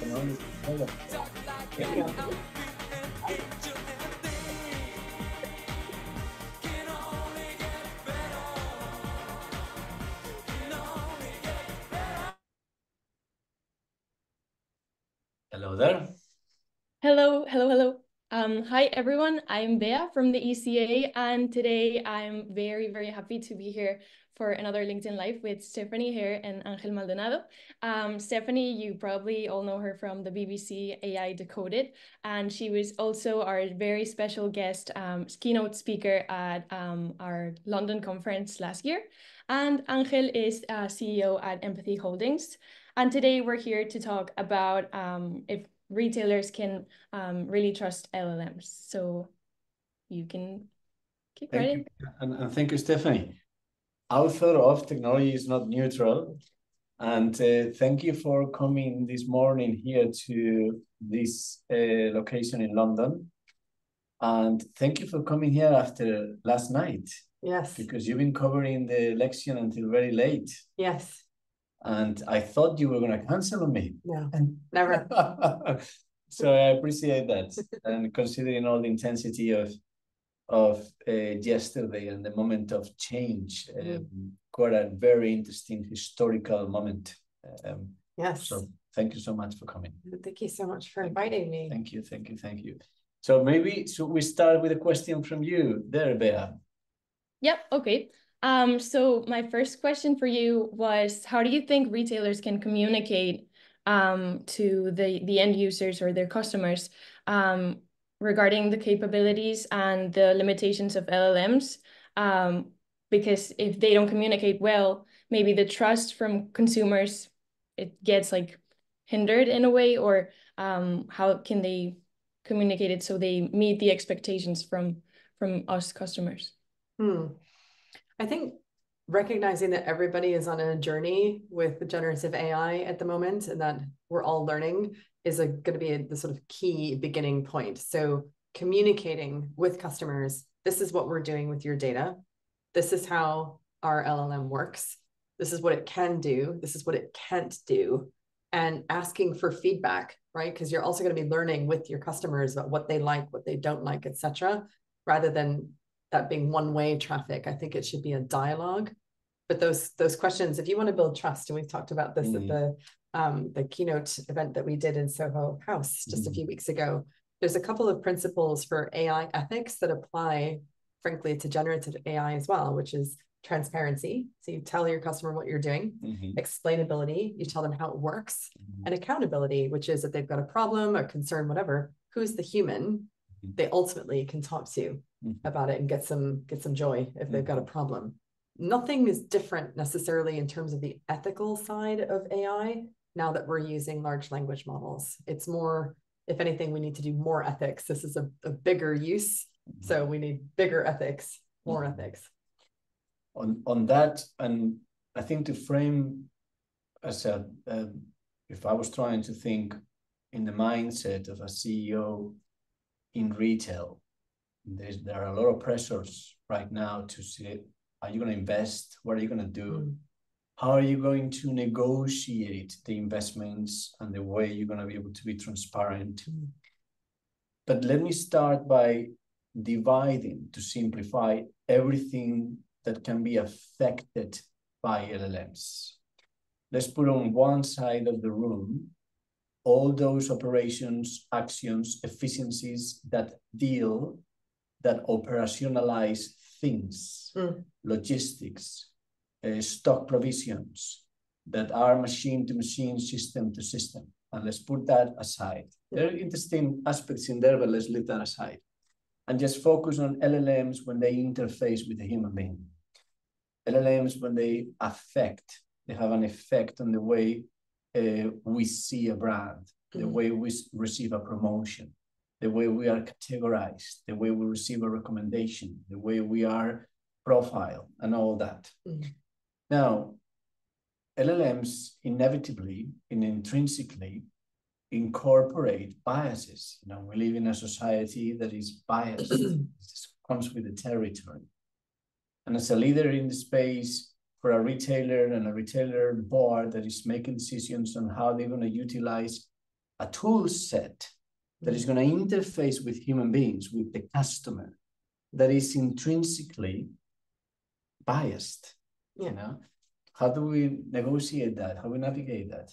can only develop. Hello there. Hello. Hi everyone, I'm Bea from the ECA, and today I'm very happy to be here for another LinkedIn Live with Stephanie Hare and Ángel Maldonado. Stephanie, you probably all know her from the BBC AI Decoded, and she was also our very special guest keynote speaker at our London conference last year. And Ángel is CEO at Empathy Holdings. And today we're here to talk about if retailers can really trust LLMs. So you can keep writing. And thank you, Stephanie. Author of Technology is Not Neutral. And thank you for coming this morning here to this location in London. And thank you for coming here after last night. Yes. Because you've been covering the election until very late. Yes. And I thought you were going to cancel on me. No, never. So I appreciate that. And considering all the intensity of yesterday and the moment of change, quite a very interesting historical moment. Yes. So thank you so much for coming. Thank you so much for inviting me. Thank you. So maybe should we start with a question from you there, Bea? Yep, okay. So my first question for you was, how do you think retailers can communicate to the end users or their customers regarding the capabilities and the limitations of LLMs? Because if they don't communicate well, maybe the trust from consumers, it gets like hindered in a way, or how can they communicate it so they meet the expectations from us customers? I think recognizing that everybody is on a journey with the generative AI at the moment and that we're all learning is going to be the sort of key beginning point. So communicating with customers, this is what we're doing with your data. This is how our LLM works. This is what it can do. This is what it can't do. And asking for feedback, right? Because you're also going to be learning with your customers about what they like, what they don't like, etc., rather than that being one-way traffic. I think it should be a dialogue. But those questions, if you want to build trust, and we've talked about this at the keynote event that we did in Soho House just a few weeks ago, there's a couple of principles for AI ethics that apply, frankly, to generative AI as well, which is transparency. So you tell your customer what you're doing, explainability, you tell them how it works, and accountability, which is that they've got a problem, a concern, whatever, who's the human they ultimately can talk to about it and get some joy if they've got a problem. Nothing is different necessarily in terms of the ethical side of AI now that we're using large language models. It's more, if anything, we need to do more ethics. This is a bigger use, so we need bigger ethics, more ethics. On that, and I think to frame, as if I was trying to think in the mindset of a CEO in retail, there are a lot of pressures right now to say, are you going to invest? What are you going to do? How are you going to negotiate the investments and the way you're going to be able to be transparent? But let me start by dividing, to simplify, everything that can be affected by LLMs. Let's put on one side of the room all those operations, actions, efficiencies that operationalize things, logistics, stock provisions, that are machine to machine, system to system. And let's put that aside. There are interesting aspects in there, but let's leave that aside. And just focus on LLMs when they interface with a human being. LLMs when they have an effect on the way we see a brand, the way we receive a promotion, the way we are categorized, the way we receive a recommendation, the way we are profiled, and all that. Now, LLMs inevitably and intrinsically incorporate biases. We live in a society that is biased. This comes with the territory. And as a leader in the space, for a retailer and a retailer board that is making decisions on how they're going to utilize a tool set that is going to interface with human beings, with the customer, that is intrinsically biased. You know, how do we negotiate that? How do we navigate that?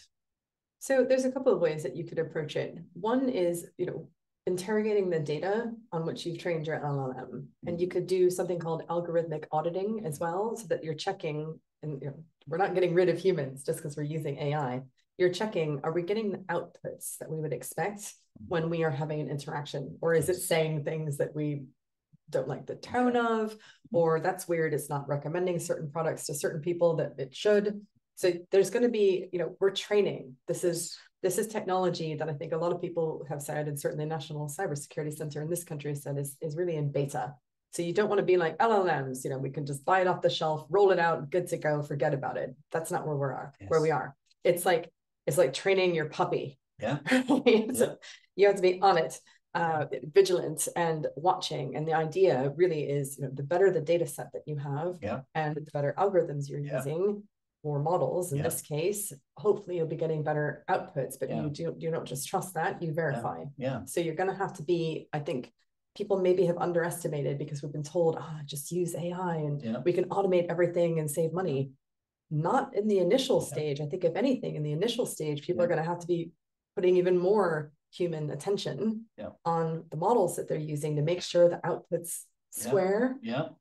So there's a couple of ways that you could approach it. One is, interrogating the data on which you've trained your LLM. And you could do something called algorithmic auditing as well, so that you're checking, and we're not getting rid of humans just because we're using AI. You're checking, are we getting the outputs that we would expect when we are having an interaction? Or is it saying things that we don't like the tone of, or that's weird, it's not recommending certain products to certain people that it should. So there's going to be, we're training. This is technology that I think a lot of people have said, and certainly National Cybersecurity Center in this country said is really in beta. So you don't want to be like LLMs, we can just buy it off the shelf, roll it out, good to go, forget about it. That's not where we are. It's like training your puppy. Yeah. You have to be on it, vigilant and watching. And the idea really is, the better the data set that you have, and the better algorithms you're using, or models in this case, hopefully you'll be getting better outputs, but you don't just trust that, you verify. So you're going to have to be, I think people maybe have underestimated, because we've been told, just use AI and we can automate everything and save money. Not in the initial stage. I think if anything, in the initial stage, people are going to have to be putting even more human attention on the models that they're using to make sure the outputs square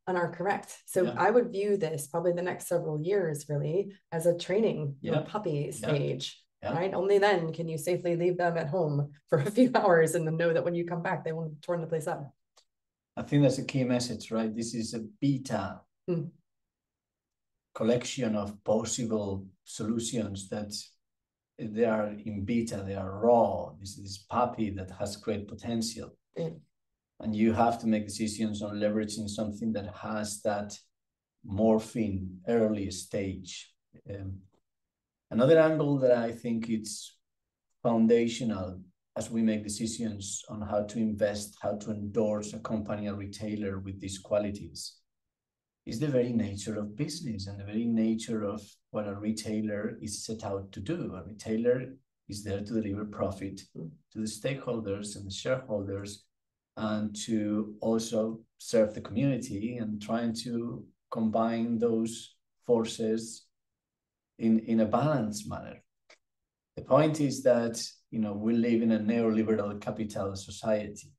and are correct. So I would view this probably the next several years really as a training puppy stage, right? Only then can you safely leave them at home for a few hours and then know that when you come back, they won't turn the place up. I think that's a key message, right? This is a beta collection of possible solutions that they are in beta, they are raw. This is this puppy that has great potential. And you have to make decisions on leveraging something that has that morphing early stage. Another angle that I think it's foundational as we make decisions on how to invest, how to endorse a company, a retailer with these qualities, is the very nature of business and the very nature of what a retailer is set out to do. A retailer is there to deliver profit to the stakeholders and the shareholders, and to also serve the community, and trying to combine those forces in a balanced manner. The point is that, we live in a neoliberal capital society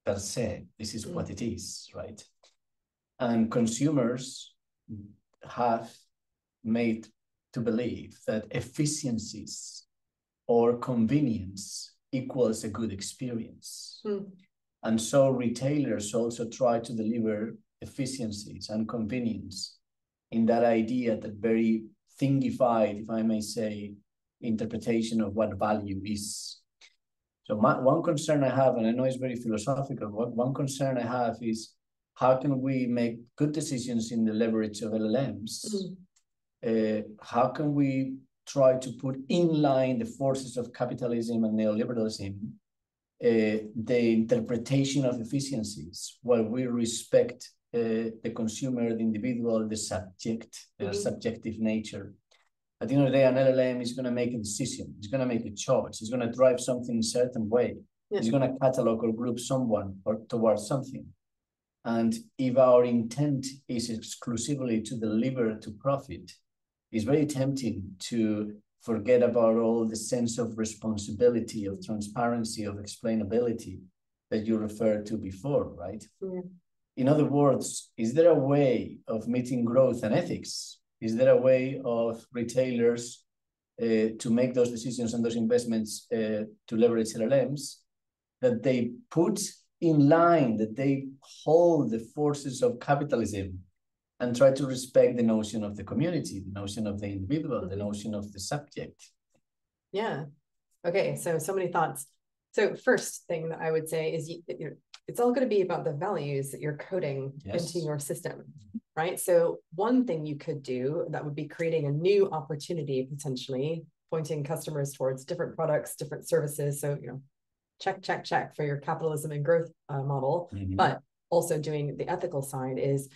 per se. This is what it is, right? And consumers have made to believe that efficiencies or convenience equals a good experience. And so retailers also try to deliver efficiencies and convenience in that idea, that very thingified, if I may say, interpretation of what value is. So one concern I have, and I know it's very philosophical, one concern I have is, how can we make good decisions in the leverage of LLMs? How can we try to put in line the forces of capitalism and neoliberalism, the interpretation of efficiencies, while we respect the consumer, the individual, the subject, their subjective nature? At the end of the day, an LLM is going to make a decision. It's going to make a choice. It's going to drive something a certain way. It's going to catalog or group someone or towards something. And if our intent is exclusively to deliver to profit, it's very tempting to forget about all the sense of responsibility, of transparency, of explainability that you referred to before, right? In other words, is there a way of meeting growth and ethics? Is there a way of retailers to make those decisions and those investments to leverage LLMs, that they put in line, that they hold the forces of capitalism and try to respect the notion of the community, the notion of the individual, the notion of the subject? Yeah. Okay. So many thoughts. So first thing that I would say is, it's all going to be about the values that you're coding into your system, right? So one thing you could do that would be creating a new opportunity, potentially pointing customers towards different products, different services. So, check for your capitalism and growth model, but also doing the ethical side is,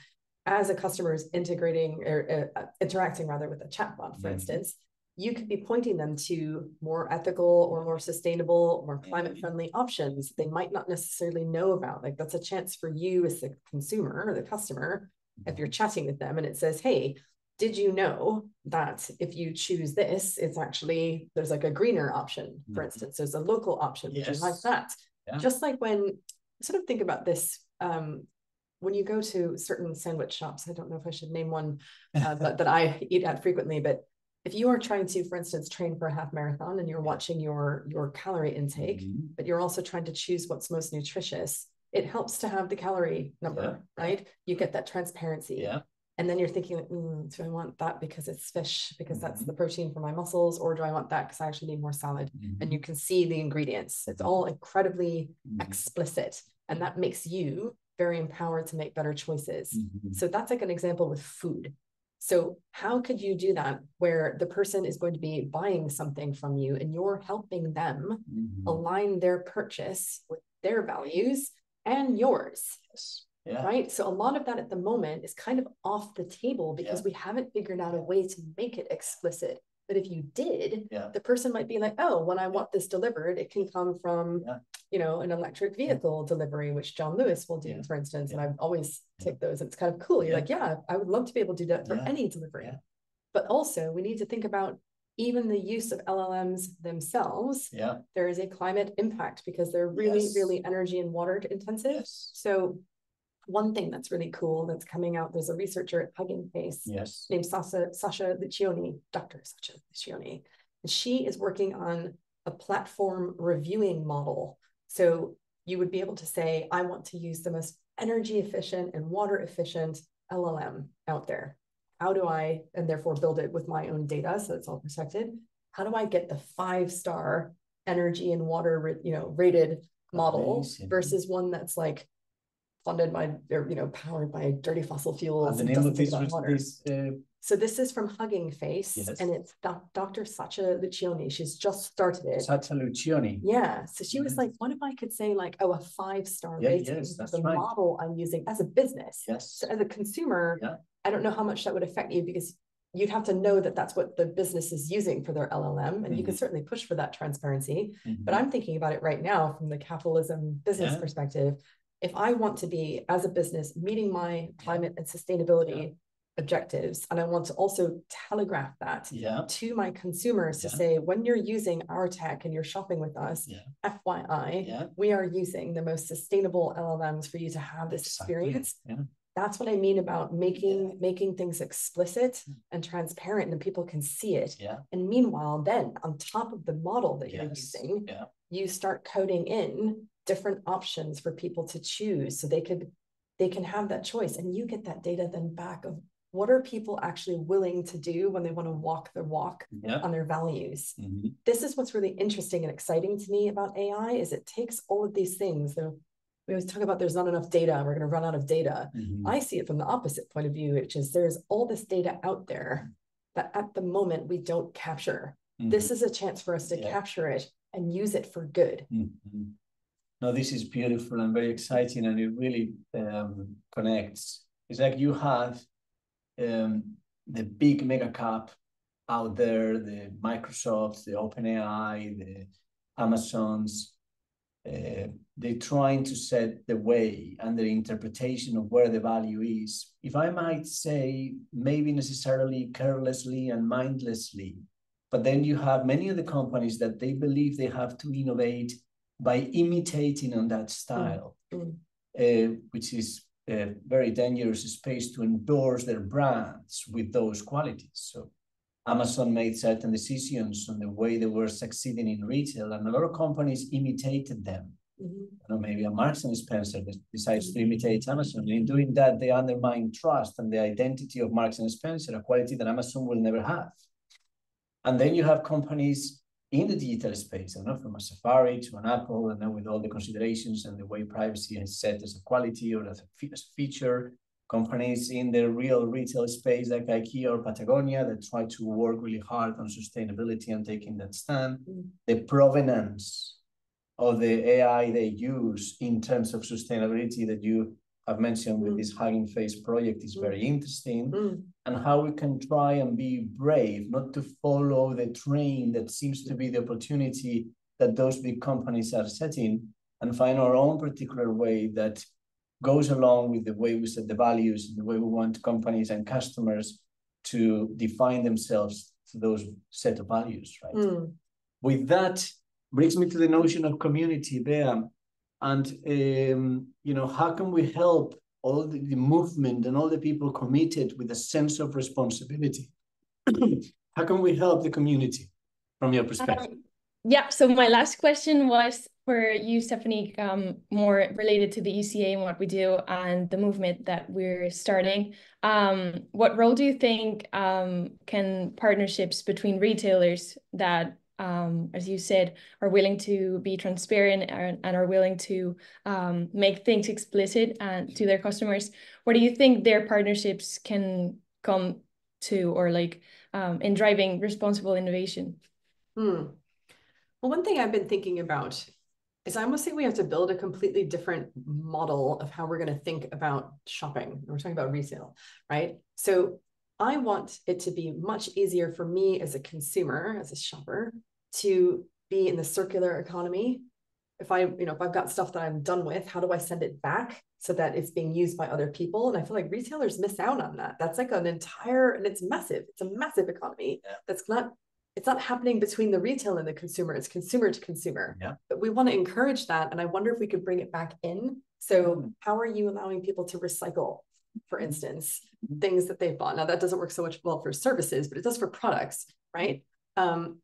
as a customer is integrating or interacting rather with a chatbot, for instance, you could be pointing them to more ethical or more sustainable, more climate-friendly options they might not necessarily know about. Like that's a chance for you as the consumer or the customer, if you're chatting with them and it says, hey, did you know that if you choose this, it's actually, there's like a greener option, for instance, there's a local option. Would you like that? Yeah. Just like when, sort of think about this, when you go to certain sandwich shops, I don't know if I should name one that I eat at frequently, but if you are trying to, for instance, train for a half marathon and you're watching your calorie intake, but you're also trying to choose what's most nutritious, it helps to have the calorie number, right? You get that transparency. Yeah. And then you're thinking, like, do I want that because it's fish, because that's the protein for my muscles, or do I want that because I actually need more salad? And you can see the ingredients. It's all incredibly explicit. And that makes you very empowered to make better choices. So that's like an example with food. So how could you do that where the person is going to be buying something from you and you're helping them align their purchase with their values and yours? Yes. Yeah. Right. So a lot of that at the moment is kind of off the table because we haven't figured out a way to make it explicit. But if you did, the person might be like, oh, when I want this delivered, it can come from, you know, an electric vehicle delivery, which John Lewis will do, for instance. And I've always take those. And it's kind of cool. You're like, yeah, I would love to be able to do that for any delivery. But also we need to think about even the use of LLMs themselves. There is a climate impact because they're really, really energy and water intensive. So one thing that's really cool that's coming out, there's a researcher at Hugging Face named Sasha Liccioni, Dr. Sasha Liccioni. And she is working on a platform reviewing model. So you would be able to say, I want to use the most energy efficient and water efficient LLM out there. How do I, and therefore build it with my own data so it's all protected. How do I get the 5-star energy and water, you know, rated model versus one that's like funded by, or, you know, powered by dirty fossil fuels and doesn't think about water. So this is from Hugging Face, and it's Dr. Sasha Liccioni. She's just started it. Sasha Liccioni. Yeah. So she was like, what if I could say like, oh, a 5-star rating, the model I'm using as a business. So as a consumer, I don't know how much that would affect you because you'd have to know that that's what the business is using for their LLM. And you can certainly push for that transparency. But I'm thinking about it right now from the capitalism business perspective. If I want to be, as a business, meeting my climate and sustainability objectives, and I want to also telegraph that to my consumers to say, when you're using our tech and you're shopping with us, FYI, we are using the most sustainable LLMs for you to have this experience. That's what I mean about making things explicit and transparent, and people can see it. And meanwhile, then on top of the model that you're using, you start coding in different options for people to choose so they can have that choice, and you get that data then back of what are people actually willing to do when they want to walk the walk on their values. This is what's really interesting and exciting to me about AI is it takes all of these things. We always talk about there's not enough data, we're going to run out of data. I see it from the opposite point of view, which is there's all this data out there that at the moment we don't capture. This is a chance for us to capture it and use it for good. No, this is beautiful and very exciting, and it really connects. It's like you have the big mega cap out there, the Microsofts, the OpenAI, the Amazons. They're trying to set the way and the interpretation of where the value is. If I might say, maybe necessarily carelessly and mindlessly, but then you have many of the companies that they believe they have to innovate by imitating on that style, which is a very dangerous space to endorse their brands with those qualities. So Amazon made certain decisions on the way they were succeeding in retail, and a lot of companies imitated them. You know, maybe a Marks and Spencer decides to imitate Amazon. And in doing that, they undermine trust and the identity of Marks and Spencer, a quality that Amazon will never have. And then you have companies in the digital space, I don't know, from a Safari to an Apple, and then with all the considerations and the way privacy is set as a quality or as a feature, companies in the real retail space like IKEA or Patagonia that try to work really hard on sustainability and taking that stand. The provenance of the AI they use in terms of sustainability that you I've mentioned with this Hugging Face project is very interesting, and how we can try and be brave, not to follow the train that seems to be the opportunity that those big companies are setting, and find our own particular way that goes along with the way we set the values, the way we want companies and customers to define themselves to those set of values, right? With that, brings me to the notion of community, Bea. And, you know, how can we help all the movement and all the people committed with a sense of responsibility? How can we help the community from your perspective? Yeah, so my last question was for you, Stephanie, more related to the ECA and what we do and the movement that we're starting. What role do you think can partnerships between retailers that, as you said, are willing to be transparent and are willing to make things explicit and to their customers, what do you think their partnerships can come to, or like in driving responsible innovation? Well, one thing I've been thinking about is I almost think we have to build a completely different model of how we're going to think about shopping. We're talking about resale, right? So I want it to be much easier for me as a consumer, as a shopper, to be in the circular economy. If I've got stuff that I'm done with, how do I send it back so that it's being used by other people? And I feel like retailers miss out on that. That's like and it's massive. It's a massive economy. It's not happening between the retail and the consumer. It's consumer to consumer. Yeah. But we want to encourage that. And I wonder if we could bring it back in. So how are you allowing people to recycle, for instance, things that they've bought? Now, that doesn't work so much well for services, but it does for products, right?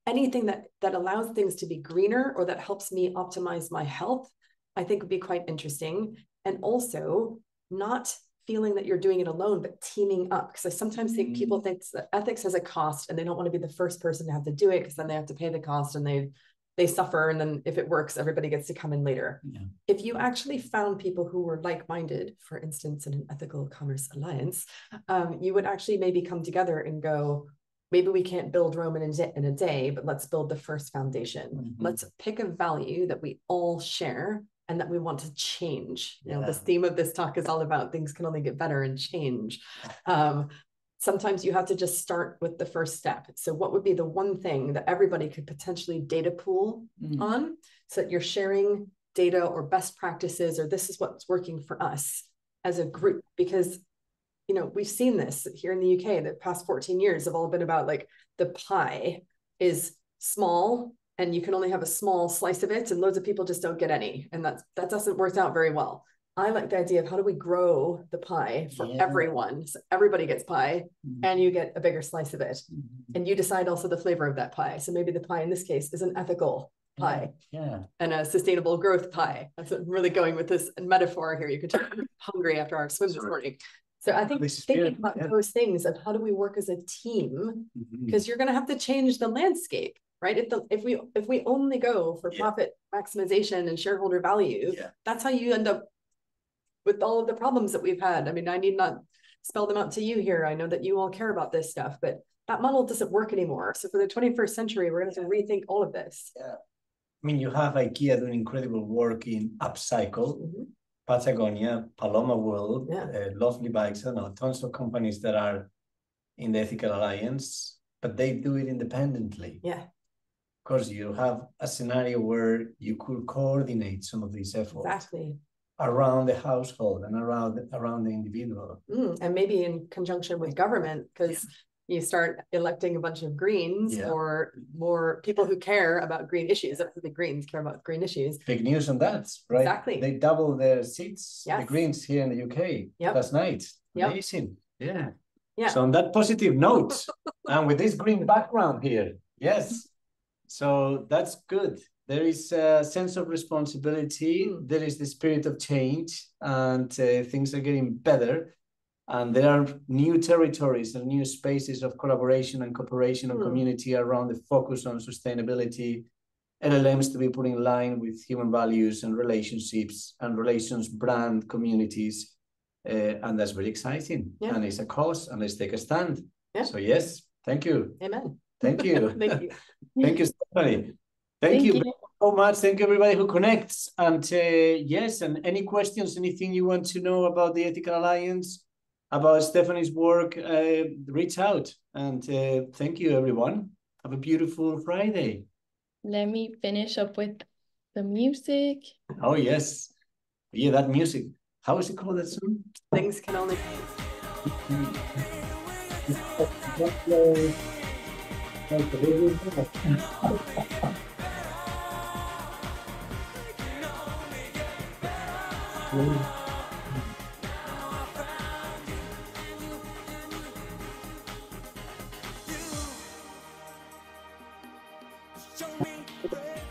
Anything that allows things to be greener or that helps me optimize my health, I think would be quite interesting. And also not feeling that you're doing it alone, but teaming up. Because I sometimes think people think that ethics has a cost and they don't want to be the first person to have to do it because then they have to pay the cost and they suffer. And then if it works, everybody gets to come in later. Yeah. If you actually found people who were like-minded, for instance, in an ethical commerce alliance, you would actually maybe come together and go, maybe we can't build Rome in a day, but let's build the first foundation. Let's pick a value that we all share and that we want to change. You know, this theme of this talk is all about things can only get better and change. Sometimes you have to just start with the first step. So what would be the one thing that everybody could potentially data pool on, so that you're sharing data or best practices, or this is what's working for us as a group? Because, you know, we've seen this here in the UK, the past 14 years have all been about like the pie is small and you can only have a small slice of it and loads of people just don't get any. And that doesn't work out very well. I like the idea of how do we grow the pie for everyone? So everybody gets pie and you get a bigger slice of it. And you decide also the flavor of that pie. So maybe the pie in this case is an ethical pie and a sustainable growth pie. That's what I'm really going with this metaphor here. You could tell I'm hungry after our swim this morning. So I think thinking about those things of how do we work as a team, because you're going to have to change the landscape, right? If we only go for profit maximization and shareholder value, that's how you end up with all of the problems that we've had. I mean, I need not spell them out to you here. I know that you all care about this stuff, but that model doesn't work anymore. So for the 21st century, we're going to have to rethink all of this. Yeah. I mean, you have IKEA doing incredible work in upcycle, Patagonia, Paloma World, Lovely Bikes, I don't know, tons of companies that are in the Ethical Alliance, but they do it independently. Yeah. Of course, you have a scenario where you could coordinate some of these efforts around the household and around the individual. And maybe in conjunction with government, because you start electing a bunch of Greens or more people who care about green issues. The Greens care about green issues. Big news on that, right? Exactly. They double their seats, the Greens here in the UK last night. Amazing. Yeah. So on that positive note, and with this green background here, so that's good. There is a sense of responsibility. There is the spirit of change, and things are getting better. And there are new territories and new spaces of collaboration and cooperation and community around the focus on sustainability, LLMs to be put in line with human values and relationships and relations brand communities. And that's very exciting. And it's a cause, and let's take a stand. So yes, thank you. Amen. Thank you. Thank you. Thank you, Stephanie. Thank you so much. Thank you, everybody who connects. And yes, and any questions, anything you want to know about the Ethical Alliance, about Stephanie's work, reach out. And thank you, everyone. Have a beautiful Friday. Let me finish up with the music. Oh, yes. Yeah, that music. How is it called, that song? Things can only...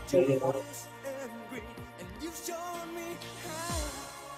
Yeah.